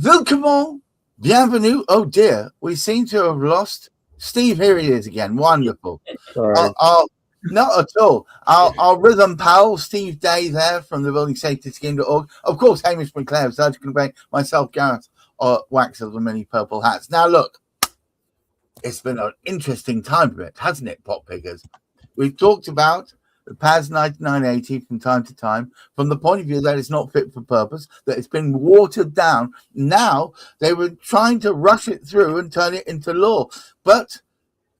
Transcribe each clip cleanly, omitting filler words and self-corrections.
Willkommen, bienvenue. Oh dear, we seem to have lost Steve. Here he is again. Wonderful. Sorry. Not at all. Our rhythm pal, Steve Day, there from the Building Safety Scheme.org. Of course, Hamish McClare, Surgical Bank, myself, Gareth Wax of the Many Purple Hats. Now, look, it's been an interesting time of it, hasn't it, Pop Pickers? We've talked about the PAS 9980 from time to time, from the point of view that it's not fit for purpose, that it's been watered down. Now they were trying to rush it through and turn it into law. But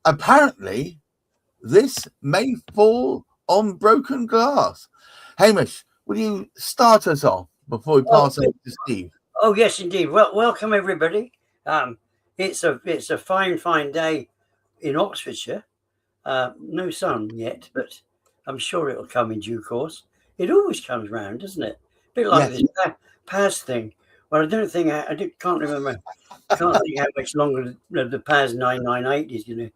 apparently this may fall on broken glass. Hamish, will you start us off before we pass on to Steve? Oh, yes, indeed. Well, welcome, everybody. It's a fine day in Oxfordshire. No sun yet, but I'm sure it'll come in due course. It always comes round, doesn't it? A bit like this PAS thing. Well, I don't think can't remember. I can't think how much longer the PAS 998 is going to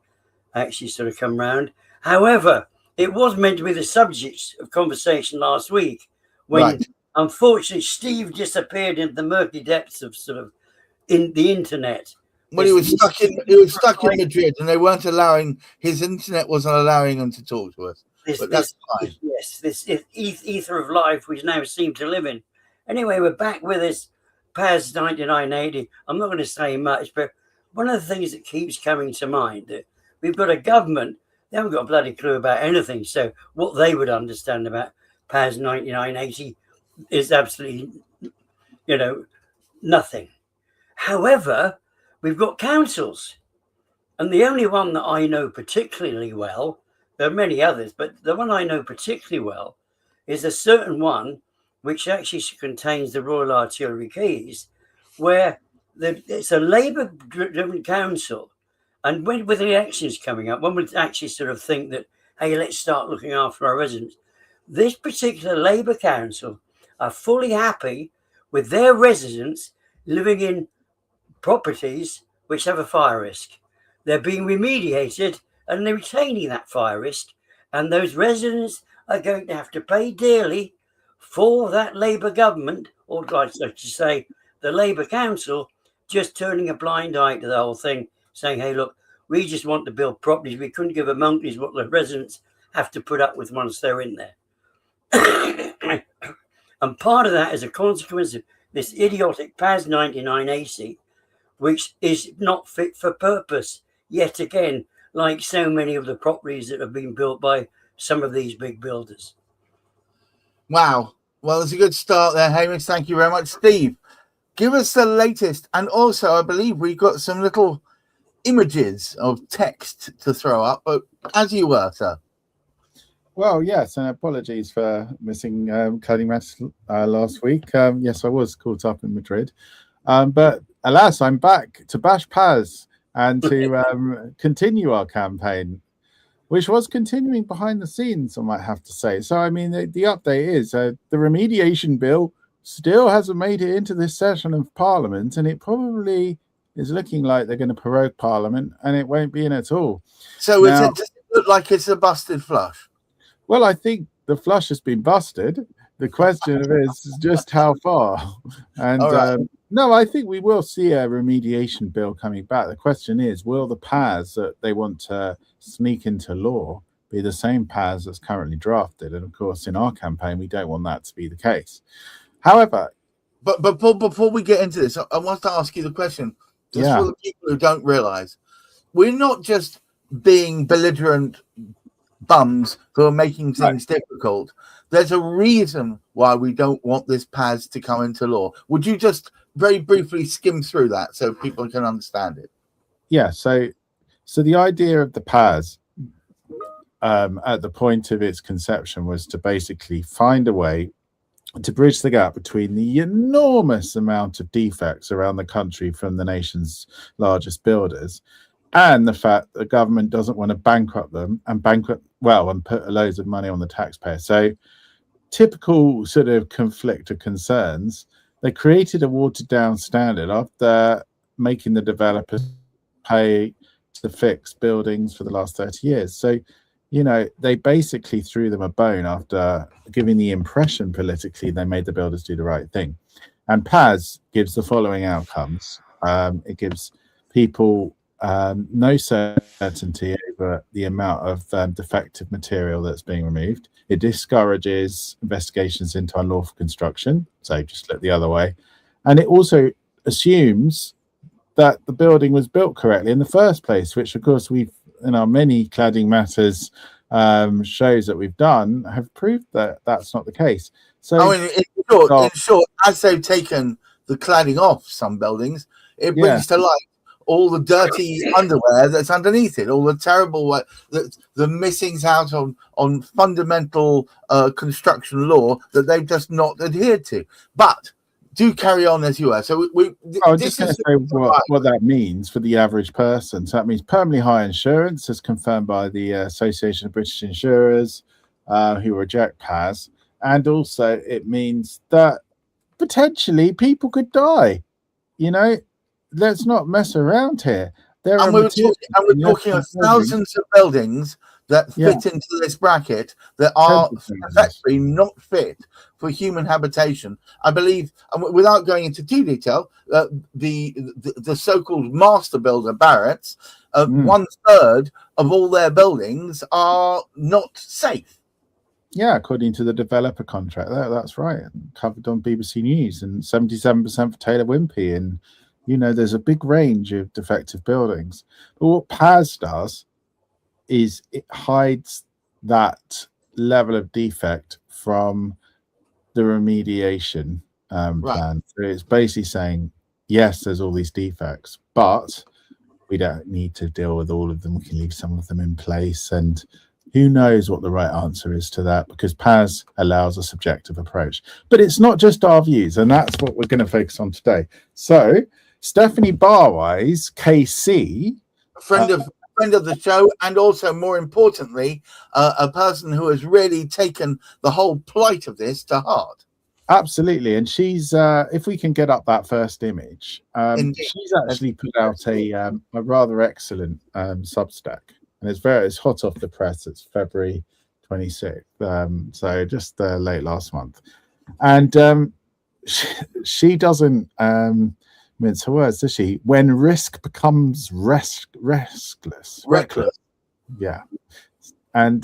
actually sort of come round. However, it was meant to be the subject of conversation last week when, unfortunately, Steve disappeared into the murky depths of sort of in the internet. Well, he was stuck in Madrid, and they weren't allowing his internet wasn't allowing him to talk to us. That's fine. This ether of life we now seem to live in. Anyway, we're back with this PAS 9980. I'm not going to say much, but one of the things that keeps coming to mind that we've got a government, they haven't got a bloody clue about anything. So what they would understand about PAS 9980 is absolutely, nothing. However, we've got councils, and the only one that I know particularly well, there are many others, but the one I know particularly well is a certain one which actually contains the Royal Artillery Keys, where it's a Labour-driven council. And with the elections coming up, one would actually sort of think that, hey, let's start looking after our residents. This particular Labour council are fully happy with their residents living in properties which have a fire risk. They're being remediated and they're retaining that fire risk, and those residents are going to have to pay dearly for that Labour government, or like to say the Labour council, just turning a blind eye to the whole thing, saying, hey, look, we just want to build properties. We couldn't give a monkeys what the residents have to put up with once they're in there. And part of that is a consequence of this idiotic PAS 9980, which is not fit for purpose, yet again, like so many of the properties that have been built by some of these big builders. Wow. Well, it's a good start there, Hamish. Thank you very much. Steve, give us the latest. And also, I believe we've got some little images of text to throw up, but as you were, sir. Well, yes, and apologies for missing Cladding Match last week. Yes, I was caught up in Madrid. But alas, I'm back to bash PAS and to continue our campaign, which was continuing behind the scenes, I might have to say. So, I mean, the update is the remediation bill still hasn't made it into this session of Parliament, and it probably is looking like they're going to prorogue Parliament, and it won't be in at all. So does it look like it's a busted flush? Well, I think the flush has been busted. The question is just how far. And no, I think we will see a remediation bill coming back. The question is, will the PAS that they want to sneak into law be the same PAS that's currently drafted? And of course, in our campaign, we don't want that to be the case. However, but before we get into this, I want to ask you the question, just for the people who don't realize, we're not just being belligerent bums who are making things difficult. There's a reason why we don't want this PAS to come into law. Would you just very briefly skim through that so people can understand it? Yeah, so the idea of the PAS at the point of its conception was to basically find a way to bridge the gap between the enormous amount of defects around the country from the nation's largest builders and the fact that the government doesn't want to bankrupt them and put loads of money on the taxpayer. So typical sort of conflict of concerns, they created a watered down standard after making the developers pay to fix buildings for the last 30 years. So, they basically threw them a bone after giving the impression politically they made the builders do the right thing. And PAS gives the following outcomes. It gives people no certainty over the amount of defective material that's being removed. It discourages investigations into unlawful construction, so just look the other way. And it also assumes that the building was built correctly in the first place, which of course we've, in our many cladding matters shows that we've done, have proved that that's not the case. So in short, as they've taken the cladding off some buildings, it brings to light all the dirty underwear that's underneath it, all the terrible the missings out on fundamental construction law that they've just not adhered to. But do carry on as you are. So I was just going to say what that means for the average person. So that means permanently high insurance, as confirmed by the Association of British Insurers, who reject PAS, and also it means that potentially people could die. You know, let's not mess around here. We're talking of thousands of buildings that fit into this bracket that are effectively not fit for human habitation. I believe, and without going into too detail, the so-called master builder Barrett's, 1/3 of all their buildings are not safe. Yeah, according to the developer contract, that's right. Covered on BBC News, and 77% for Taylor Wimpey. And you know, there's a big range of defective buildings. But what PAS does is it hides that level of defect from the remediation plan. So it's basically saying, yes, there's all these defects, but we don't need to deal with all of them. We can leave some of them in place. And who knows what the right answer is to that, because PAS allows a subjective approach. But it's not just our views, and that's what we're going to focus on today. So Stephanie Barwise, KC, a friend of the show, and also more importantly, a person who has really taken the whole plight of this to heart. Absolutely, and she's if we can get up that first image, she's actually put out a rather excellent Substack, and it's hot off the press. It's February 26th, so just late last month, and she doesn't mince her words, does she? When risk becomes reckless. Yeah. And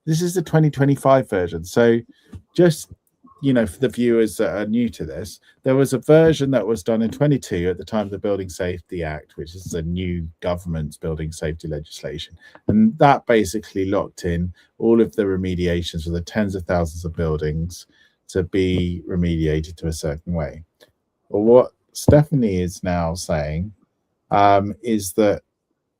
this is the 2025 version. So just, you know, for the viewers that are new to this, there was a version that was done in 22 at the time of the Building Safety Act, which is the new government's building safety legislation. And that basically locked in all of the remediations for the tens of thousands of buildings to be remediated to a certain way. But what Stephanie is now saying is that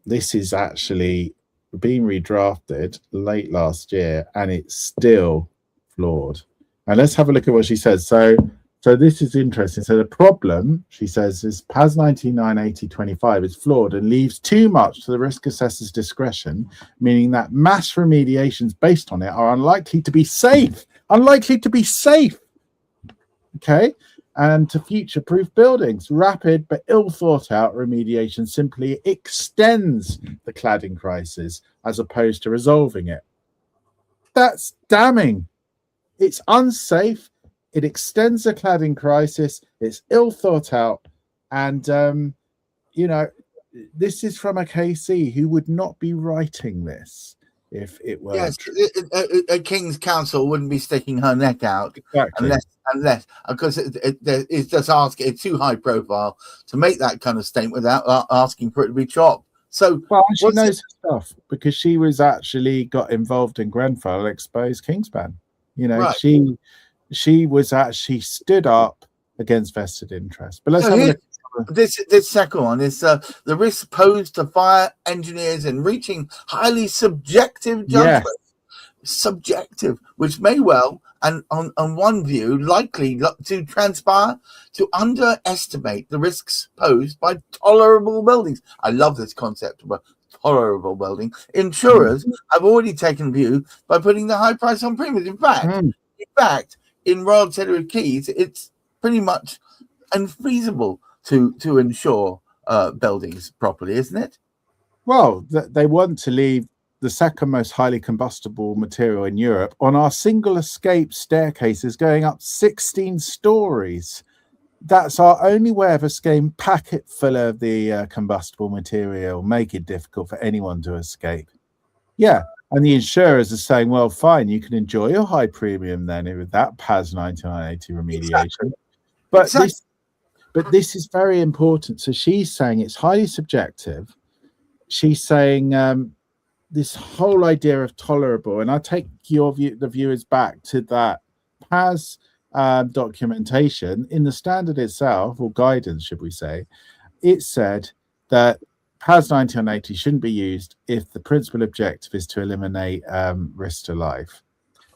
this is actually being redrafted late last year, and it's still flawed. And let's have a look at what she says. So this is interesting. So the problem, she says, is PAS 99/80/25 is flawed and leaves too much to the risk assessor's discretion, meaning that mass remediations based on it are unlikely to be safe. Okay. And to future-proof buildings, rapid but ill-thought-out remediation simply extends the cladding crisis as opposed to resolving it. That's damning. It's unsafe. It extends the cladding crisis. It's ill-thought-out. And, you know, this is from a KC who would not be writing this if it were. Yes, a King's Counsel wouldn't be sticking her neck out unless because it's just it's too high profile to make that kind of statement without asking for it to be chopped. So she knows her stuff because she was actually got involved in Grenfell exposed Kingspan. You know, she was actually stood up against vested interest. But let's have a look. This second one is the risk posed to fire engineers in reaching highly subjective judgment. Subjective, which may well, and on one view, likely to transpire to underestimate the risks posed by tolerable buildings. I love this concept of a tolerable building. Insurers have already taken view by putting the high price on premiums. In fact, in Royal Tenerife Keys, it's pretty much unfeasible to insure buildings properly, isn't it? Well, they want to leave the second most highly combustible material in Europe on our single escape staircases going up 16 stories. that's our only way of escape. Pack it full of the combustible material, make it difficult for anyone to escape. Yeah, and the insurers are saying, well, fine, you can enjoy your high premium then with that PAS 9980 remediation. Exactly. But Exactly. this is very important. So she's saying it's highly subjective. She's saying this whole idea of tolerable, and I take the viewers back to that PAS documentation in the standard itself, or guidance, should we say. It said that PAS 9980 shouldn't be used if the principal objective is to eliminate risk to life.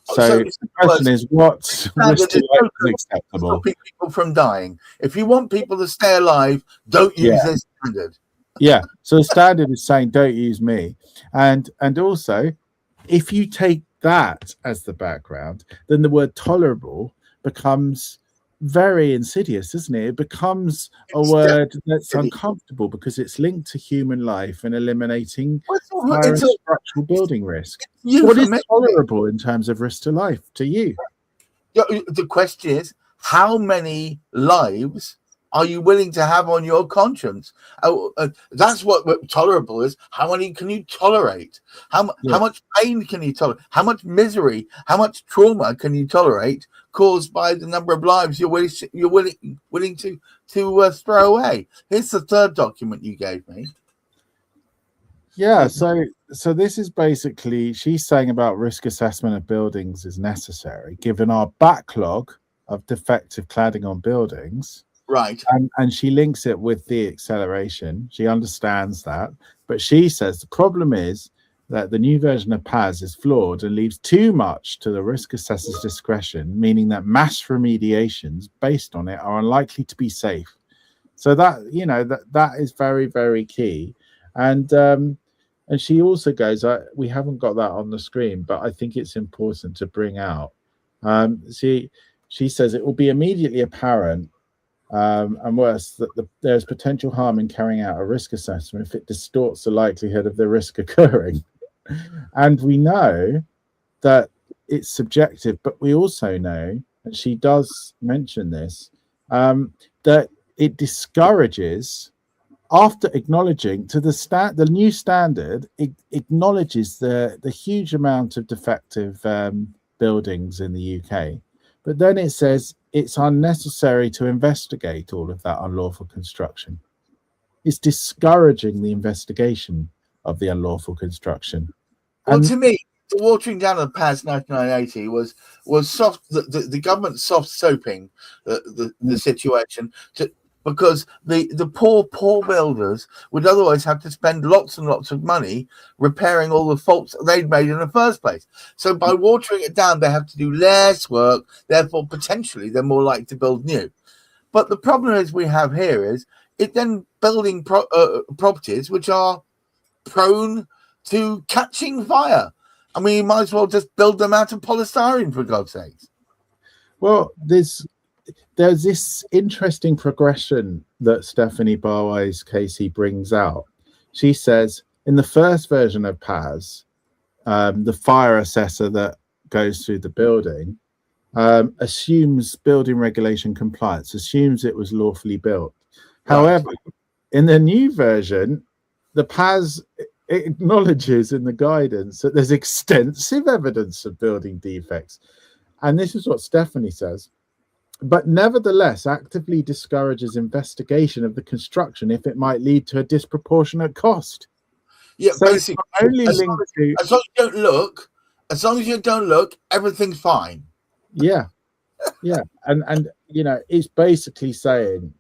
So the question is, what risk to life is acceptable? Stopping people from dying. If you want people to stay alive, don't use this standard. Yeah. So the standard is saying, don't use me. And also, if you take that as the background, then the word tolerable becomes very insidious, isn't it? It becomes a word that's uncomfortable because it's linked to human life and eliminating higher structural building risk. What is tolerable in terms of risk to life to you? The question is, how many lives are you willing to have on your conscience? That's what tolerable is. How many can you tolerate? How much pain can you tolerate? How much misery, how much trauma can you tolerate caused by the number of lives you're willing to throw away? Here's the third document you gave me. Yeah, so this is basically, she's saying about risk assessment of buildings is necessary given our backlog of defective cladding on buildings. Right. And she links it with the acceleration. She understands that. But she says the problem is that the new version of PAS is flawed and leaves too much to the risk assessor's discretion, meaning that mass remediations based on it are unlikely to be safe. So that, that is very, very key. And she also goes, we haven't got that on the screen, but I think it's important to bring out. She says it will be immediately apparent and worse, that there's potential harm in carrying out a risk assessment if it distorts the likelihood of the risk occurring. And we know that it's subjective, but we also know, and she does mention this, that it discourages, after acknowledging to the new standard, it acknowledges the huge amount of defective buildings in the UK. But then it says it's unnecessary to investigate all of that unlawful construction. It's discouraging the investigation of the unlawful construction. Well, to me, the watering down of PAS 9980 was soft. The government soft soaping the situation because the poor builders would otherwise have to spend lots and lots of money repairing all the faults they'd made in the first place. So by watering it down, they have to do less work. Therefore, potentially, they're more likely to build new. But the problem is we have here is it then building properties which are prone to catching fire. I mean, you might as well just build them out of polystyrene, for God's sakes. Well, there's this interesting progression that Stephanie Barwise Casey brings out. She says in the first version of PAS, the fire assessor that goes through the building assumes building regulation compliance, assumes it was lawfully built. Right. However, in the new version, the PAS acknowledges in the guidance that there's extensive evidence of building defects. And this is what Stephanie says. But nevertheless, actively discourages investigation of the construction if it might lead to a disproportionate cost. Yeah, so basically, as long as you don't look, everything's fine. Yeah, and it's basically saying,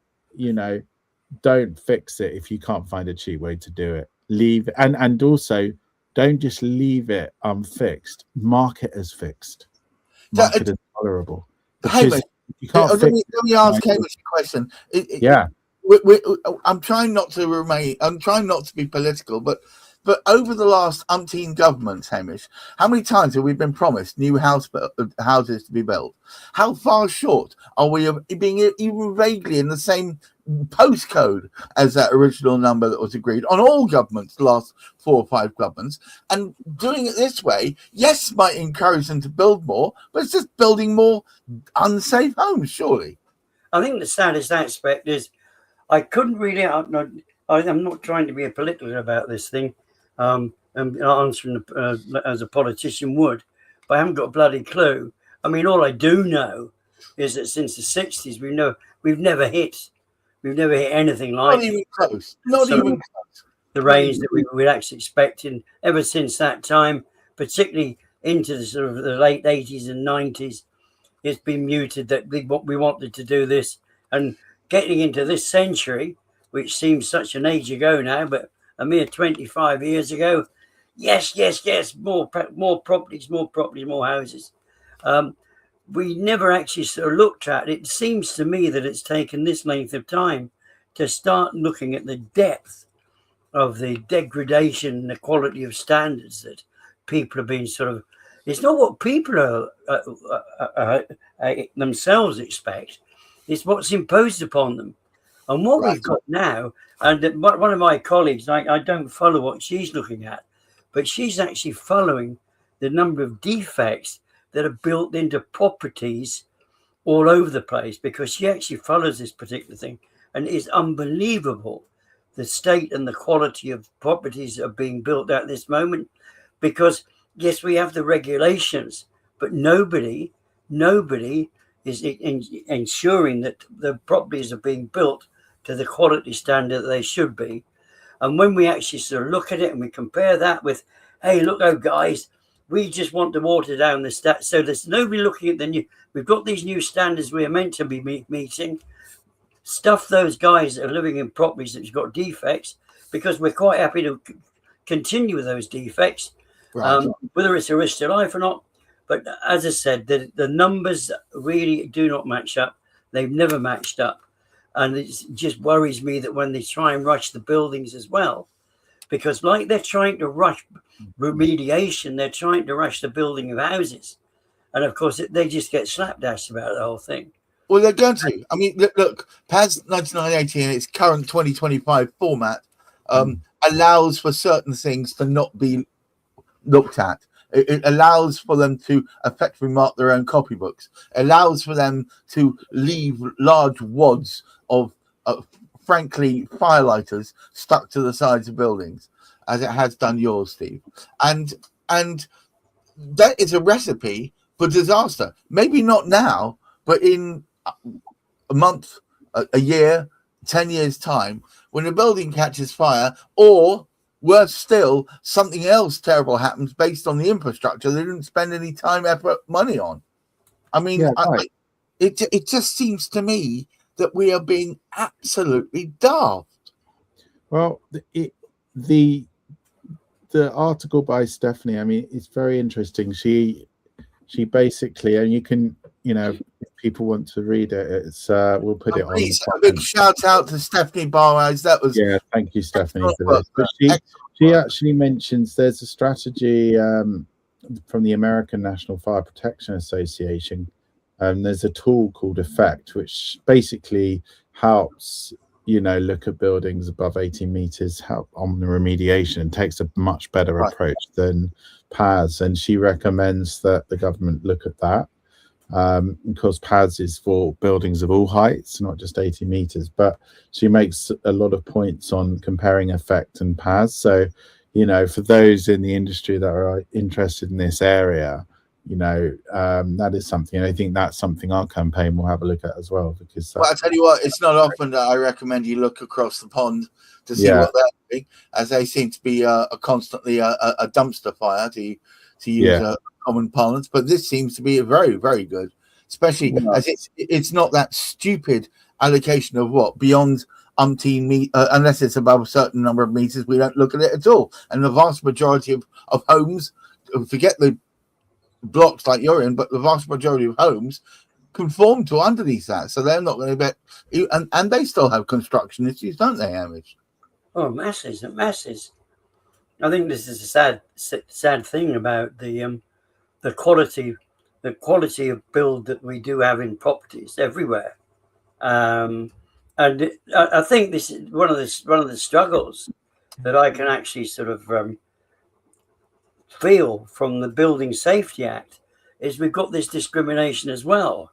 don't fix it if you can't find a cheap way to do it. Leave and also don't just leave it unfixed. Mark it as fixed. Mark it as tolerable. Hamish, let me ask Hamish a question. I'm trying not to be political, but over the last umpteen governments, Hamish, how many times have we been promised new houses to be built? How far short are we of being even vaguely in the same postcode as that original number that was agreed on all governments, the last 4 or 5 governments? And doing it this way, yes, might encourage them to build more, but it's just building more unsafe homes, surely. I think the saddest aspect is I couldn't really. I'm not trying to be a political about this thing, and answering as a politician would, but I haven't got a bloody clue. I mean, all I do know is that since the '60s, we've never hit anything like Not even close. Not even close. the range that we'd actually expected. Ever since that time, particularly into the sort of the late '80s and '90s, it's been muted. That we wanted to do this, and getting into this century, which seems such an age ago now, but a mere 25 years ago, yes, more properties, more houses. We never actually sort of looked at it. It seems to me that it's taken this length of time to start looking at the depth of the degradation and the quality of standards that people have been sort of. It's not what people are themselves expect. It's what's imposed upon them. And what we've got now, and one of my colleagues, I don't follow what she's looking at, but she's actually following the number of defects that are built into properties all over the place, because she actually follows this particular thing. And it is unbelievable the state and the quality of properties that are being built at this moment. Because, yes, we have the regulations, but nobody is ensuring that the properties are being built to the quality standard that they should be. And when we actually sort of look at it and we compare that with, hey, look, oh guys, we just want to water down the stats. So there's nobody looking at the new. We've got these new standards we are meant to be meeting. Stuff those guys that are living in properties that's got defects, because we're quite happy to continue with those defects, whether it's a risk to life or not. But as I said, the numbers really do not match up. They've never matched up. And it just worries me that when they try and rush the buildings as well, because like they're trying to rush remediation, they're trying to rush the building of houses. And of course, they just get slapdash about the whole thing. Well, they're going to. I mean, look, PAS 1980 in its current 2025 format allows for certain things to not be looked at. It allows for them to effectively mark their own copybooks. It allows for them to leave large wads of frankly, firelighters stuck to the sides of buildings, as it has done yours, Steve. And that is a recipe for disaster. Maybe not now, but in a month, a year, 10 years' time, when a building catches fire, or worse still, something else terrible happens based on the infrastructure they didn't spend any time, effort, money on. I mean, it just seems to me that we are being absolutely daft. Well, the article by Stephanie, I mean, it's very interesting. She basically, and you can, if people want to read it, it's we'll put it on. A big shout out to Stephanie Barrows. That was thank you, Stephanie, for this. But she actually mentions there's a strategy from the American National Fire Protection Association. There's a tool called Effect, which basically helps look at buildings above 18 meters, help on the remediation, and takes a much better approach than PAS. And she recommends that the government look at that. Because PAS is for buildings of all heights, not just 80 meters. But she makes a lot of points on comparing Effect and PAS. So, for those in the industry that are interested in this area, that is something. And I think that's something our campaign will have a look at as well. Because I tell you what, it's not often that I recommend you look across the pond to see what they're doing, as they seem to be constantly a dumpster fire, to use a common parlance. But this seems to be very, very good, especially as it's not that stupid allocation of beyond umpteen unless it's above a certain number of meters, we don't look at it at all. And the vast majority of homes, forget the blocks like you're in, but the vast majority of homes conform to underneath that, so they're not going to bet. And they still have construction issues, don't they, Hamish? Oh, masses and masses. I think this is a sad thing about the quality of build that we do have in properties everywhere. And I think this is one of the struggles that I can actually sort of feel from the Building Safety Act, is we've got this discrimination as well.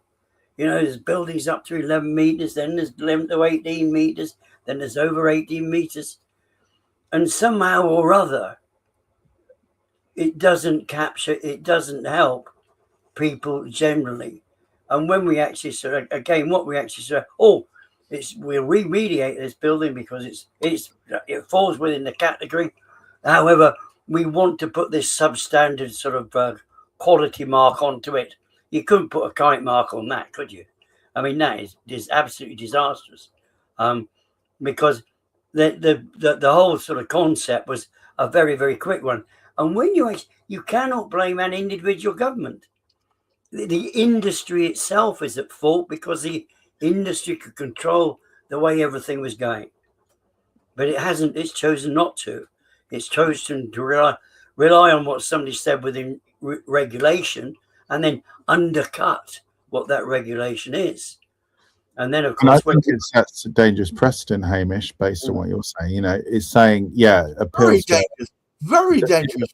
You know, there's buildings up to 11 meters, then there's 11 to 18 meters, then there's over 18 meters. And somehow or other, it doesn't help people generally. And when we actually we'll remediate this building because it falls within the category. However, we want to put this substandard sort of quality mark onto it. You couldn't put a kite mark on that, could you? I mean, that is absolutely disastrous, because the whole sort of concept was a very, very quick one. And when you cannot blame an individual government. The industry itself is at fault because the industry could control the way everything was going. But it hasn't. It's chosen not to. It's chosen to rely on what somebody said within regulation and then undercut what that regulation is. And then, of course, I think it sets a dangerous precedent, Hamish, based on what you're saying. You know, it's saying, appeals very dangerous.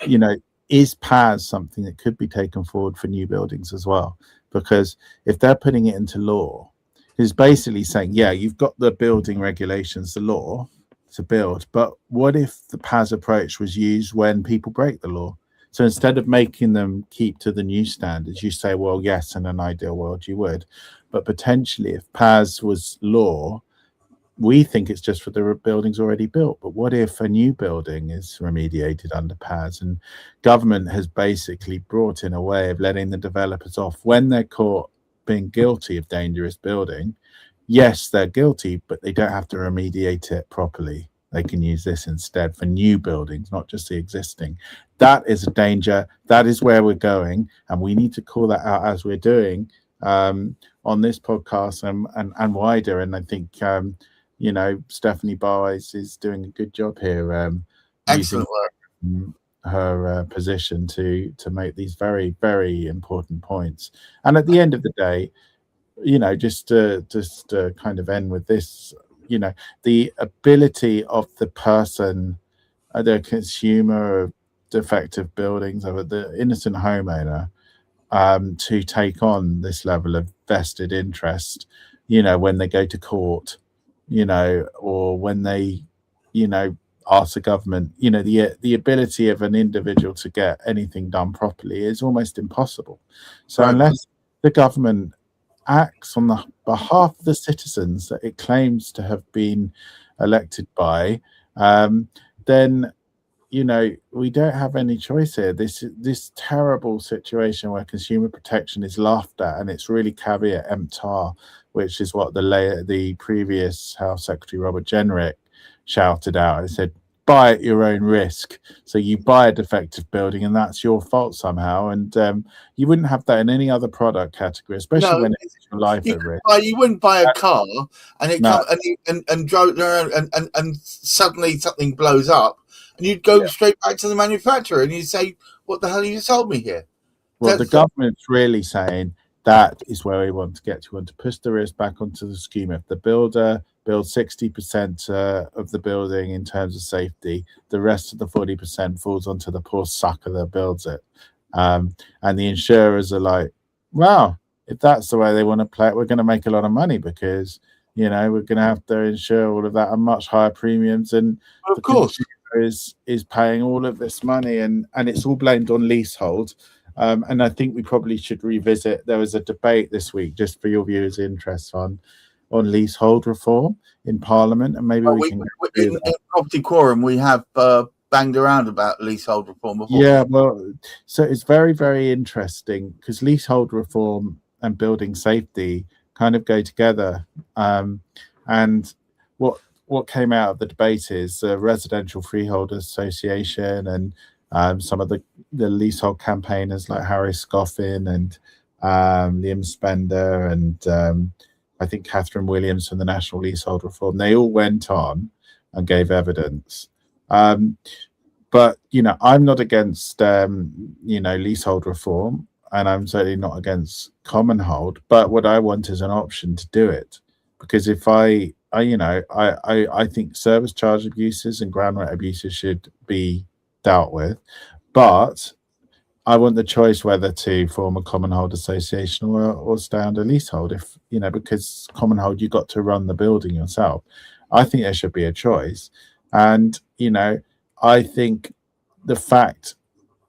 You know, is PAS something that could be taken forward for new buildings as well? Because if they're putting it into law, it's basically saying, you've got the building regulations, the law to build, but what if the PAS approach was used when people break the law? So instead of making them keep to the new standards, you say, well, yes, in an ideal world you would, but potentially if PAS was law, we think it's just for the buildings already built, but what if a new building is remediated under PAS? And government has basically brought in a way of letting the developers off when they're caught being guilty of dangerous building. Yes, they're guilty, but they don't have to remediate it properly. They can use this instead for new buildings, not just the existing. That is a danger. That is where we're going, and we need to call that out as we're doing on this podcast and wider. And I think Stephanie Barwise is doing a good job here, Excellent using her position to make these very, very important points. And at the end of the day, just to kind of end with this, the ability of the person, the consumer of defective buildings, of the innocent homeowner, to take on this level of vested interest, when they go to court, or when they, ask the government, the ability of an individual to get anything done properly is almost impossible. So unless the government acts on the behalf of the citizens that it claims to have been elected by, then we don't have any choice here. This terrible situation where consumer protection is laughed at, and it's really caveat emptor, which is what the previous Health Secretary Robert Jenrick shouted out. He said, buy at your own risk. So you buy a defective building and that's your fault somehow. And you wouldn't have that in any other product category, especially when it's your life at risk. You wouldn't buy a car and it comes and drove and suddenly something blows up, and you'd go straight back to the manufacturer and you'd say, what the hell have you sold me here? Well, the government's really saying that is where we want to get to. We want to push the risk back onto the scheme. If the builder builds 60% of the building in terms of safety, the rest of the 40% falls onto the poor sucker that builds it. And the insurers are like, wow, if that's the way they want to play it, we're going to make a lot of money because, we're going to have to insure all of that at much higher premiums. And of course, is paying all of this money, and it's all blamed on leasehold. And I think we probably should revisit. There was a debate this week, just for your viewers' interest, on leasehold reform in Parliament, and maybe in Property Quorum we have banged around about leasehold reform before. Yeah, well, so it's very, very interesting because leasehold reform and building safety kind of go together. And what came out of the debate is the Residential Freeholders Association and some of the leasehold campaigners like Harry Scoffin and Liam Spender and I think Catherine Williams from the National Leasehold Reform. They all went on and gave evidence. But, I'm not against, leasehold reform, and I'm certainly not against common hold. But what I want is an option to do it. Because if I think service charge abuses and ground rent abuses should be dealt with, but I want the choice whether to form a common hold association or stay under leasehold. If because common hold, you got to run the building yourself. I think there should be a choice, and I think the fact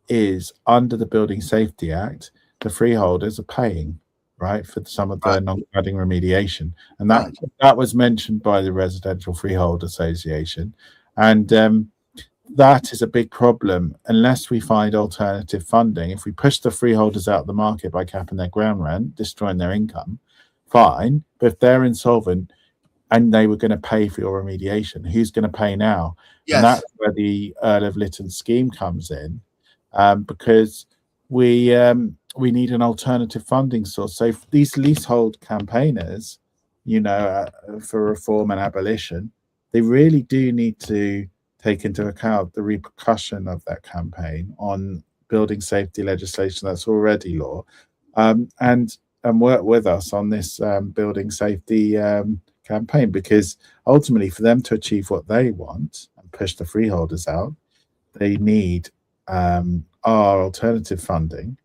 is, under the Building Safety Act, the freeholders are paying, right, for some of the non-cladding remediation, and that was mentioned by the Residential Freehold Association, and that is a big problem unless we find alternative funding. If we push the freeholders out of the market by capping their ground rent, destroying their income, fine. But if they're insolvent and they were going to pay for your remediation, who's going to pay now? Yes. And that's where the Earl of Lytton scheme comes in, because we need an alternative funding source. So these leasehold campaigners, for reform and abolition, they really do need to take into account the repercussion of that campaign on building safety legislation that's already law, and work with us on this building safety campaign, because ultimately for them to achieve what they want and push the freeholders out, they need our alternative funding.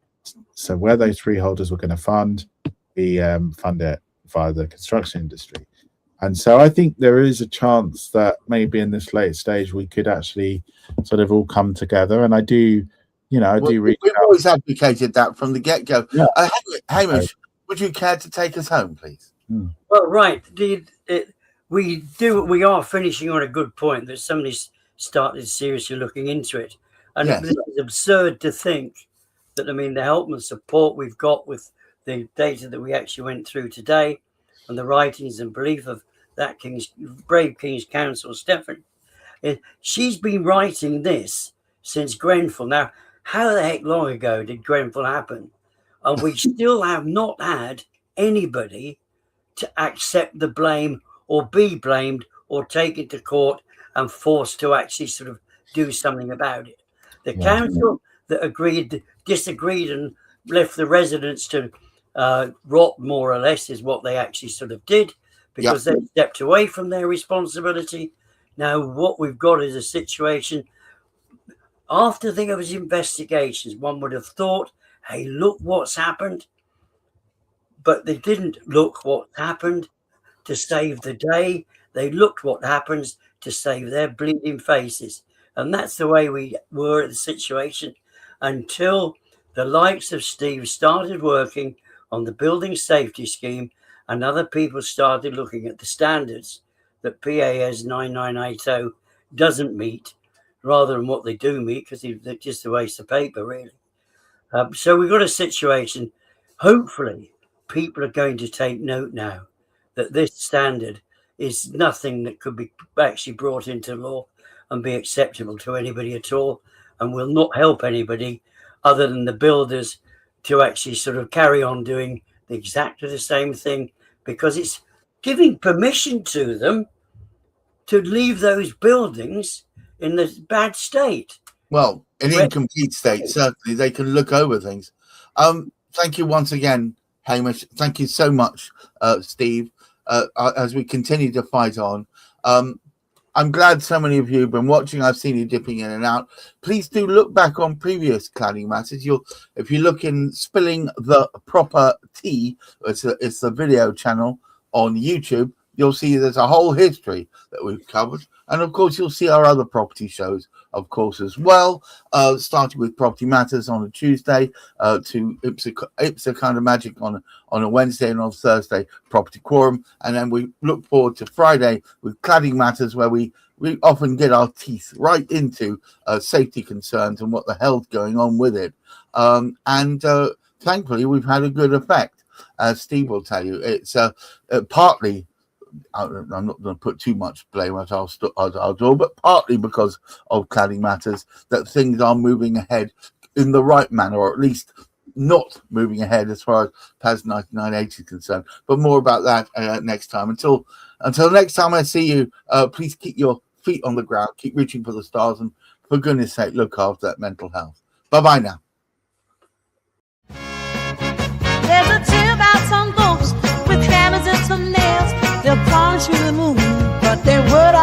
So where those freeholders were going to fund, we fund it via the construction industry. And so I think there is a chance that maybe in this late stage we could actually sort of all come together. And I do, we've always advocated that from the get-go. Yeah. Hamish, would you care to take us home, please? Well, right. We are finishing on a good point that somebody's started seriously looking into it. And yes. It is absurd to think that, the help and support we've got with the data that we actually went through today, and the writings and belief of that brave King's Counsel, Stephanie. She's been writing this since Grenfell. Now, how the heck long ago did Grenfell happen? And we still have not had anybody to accept the blame or be blamed or taken to court and forced to actually sort of do something about it. The council that disagreed and left the residents to rot, more or less, is what they actually sort of did, because they stepped away from their responsibility. Now what we've got is a situation, after there was investigations, one would have thought, hey, look what's happened, but they didn't look what happened to save the day. They looked what happens to save their bleeding faces. And that's the way we were at the situation until the likes of Steve started working on the building safety scheme, and other people started looking at the standards that PAS 9980 doesn't meet, rather than what they do meet, because they're just a waste of paper, really. So we've got a situation, hopefully people are going to take note now that this standard is nothing that could be actually brought into law and be acceptable to anybody at all, and will not help anybody other than the builders to actually sort of carry on doing exactly the same thing, because it's giving permission to them to leave those buildings in the bad state. Well, an incomplete state, certainly. They can look over things. Thank you once again, Hamish. Thank you so much, Steve, as we continue to fight on. I'm glad so many of you have been watching. I've seen you dipping in and out. Please do look back on previous cladding matters. If you look in Spilling the Proper Tea, it's the video channel on YouTube, you'll see there's a whole history that we've covered. And of course, you'll see our other property shows, of course, as well, starting with Property Matters on a Tuesday, to Ipsa Kind of Magic on a Wednesday, and on Thursday, Property Quorum. And then we look forward to Friday with Cladding Matters, where we often get our teeth right into safety concerns and what the hell's going on with it. And thankfully, we've had a good effect, as Steve will tell you. It's partly, I'm not going to put too much blame at our door, but partly because of Cladding Matters, that things are moving ahead in the right manner, or at least not moving ahead as far as PAS 9980 is concerned. But more about that next time. Until next time I see you, please keep your feet on the ground, keep reaching for the stars, and for goodness sake, look after that mental health. Bye-bye now. There's a tale about some folks with hammers and some nails. They'll plunge through the moon, but they would